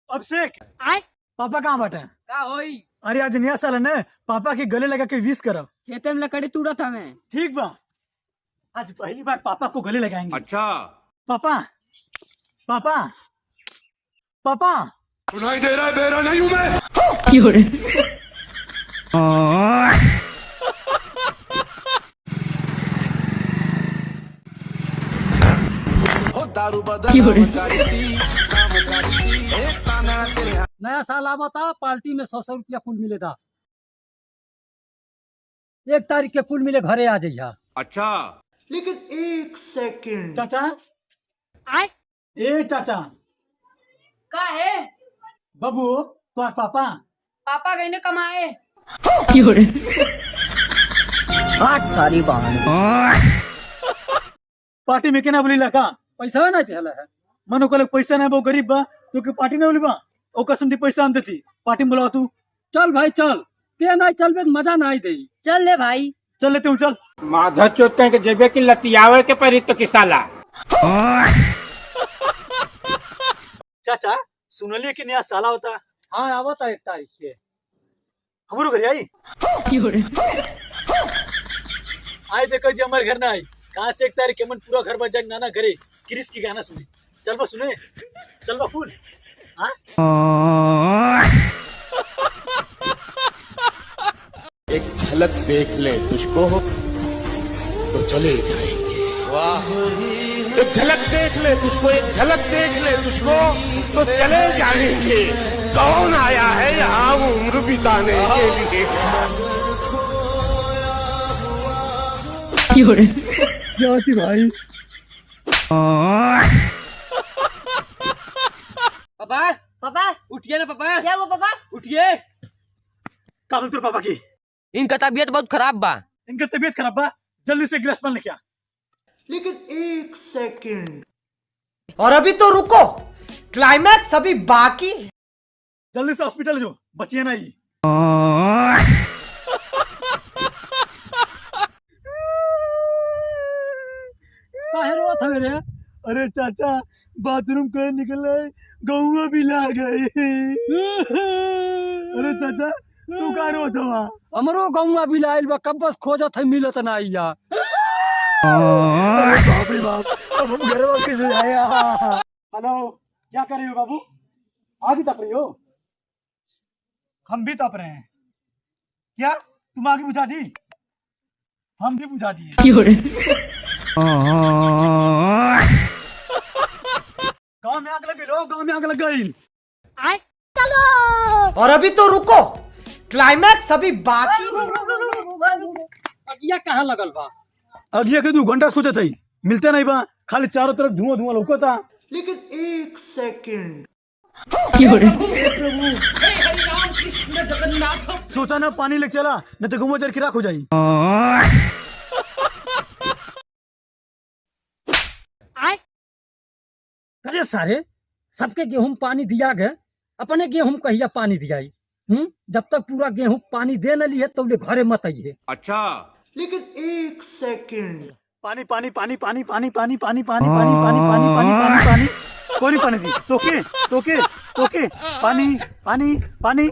अभिषेक पापा कहाँ बाटे? का होई? अरे आज नया साल है न, पापा के गले लगा के विश करब। खेते में लकड़ी तोड़ा था मैं। ठीक बा, आज पहली बार पापा को गले लगाएंगे। अच्छा पापा पापा पापा सुनाई दे रहा है, बेरा नहीं हूँ मैं। नया साल आवा था, पार्टी में 100 रुपया कुल मिले था। 1 तारीख के कुल मिले घरे आ जाइया। अच्छा लेकिन 1 सेकंड चाचा ए चाचा का है? बाबू तो पापा पापा गए ने कमाए। सारी बहाने पार्टी में केना बोली लगा पैसा ना चला है। मनो को पैसा नहीं, वो गरीब बा तो के पार्टी नहीं बोली बा ओकर संति पैसा हम देती पार्टी में बुलाओ तू। चल भाई चल, ते नहीं चलबे तो मजा नहीं दे। चल ले भाई। चल लेते हूँ चल। माधा चोट के जेबे की लतियावे के परी तो किसाला। चाचा सुनलिए कि नया साला होता। हाँ आवा था 1 तारीख के। हमरो घर आई आए देखो जी हमारे घर ना आई कहाँ से 1 तारीख के मन पूरा घर बन जाए नाना घरे क्रिस की गाना सुने। चल बा सुने, चल बा फूल। हाँ एक झलक देख ले तुझको तो चले जाएंगे। वाह, एक झलक देख ले तुझको, एक झलक देख ले तुझको तो चले जाएंगे। कौन आया है यहाँ उम्र बिताने के लिए? जाती भाई। पापा पापा उठिए ना पापा, क्या वो पापा? उठिए। का बोलते पापा की? इनका तबीयत बहुत खराब बा। इनका तबीयत खराब बा, जल्दी से गिलास पानी लेके आ। लेकिन 1 सेकंड और अभी तो रुको, क्लाइमैक्स अभी बाकी। जल्दी से हॉस्पिटल जो बचिए ना ही। काहे रोत है रे? अरे चाचा बाथरूम करे निकल रहे गौआ भी ला गए। अरे चाचा तू का रोत हवा? हमरो गौवा भी लाइल बा, कब बस खोजत है मिलत ना आइया। अरे बाप रे बाप, अब हम घर वापस आया। हेलो क्या कर रही हो बाबू? आगे तप रही हो? हम भी तप रहे हैं। क्या तुम आगे बुझा दी? हम भी बुझा दिए। गाँव में आग लग गई, गाँव में आग लग गई। चलो। और अभी तो रुको, क्लाइमैक्स अभी बाकी। अगिया कहाँ लगल बा? अगिया के 2 घंटा सोचा था मिलते नहीं बा, खाली चारों तरफ धुआं धुआं लौकता। लेकिन 1 सेकंड सोचा ना पानी लेके चला नहीं तो घुमा जर की राख हो जाई। अरे सारे सबके गेहूं पानी दिया गए, अपने गेहूं कहिया पानी दियाई? जब तक पूरा गेहूं पानी दे न लिए तब ले घरे मत आइए। अच्छा लेकिन 1 सेकंड पानी पानी पानी पानी पानी पानी पानी पानी पानी पानी पानी पानी पानी पानी कोई पानी दी तोके तोके तोके पानी पानी पानी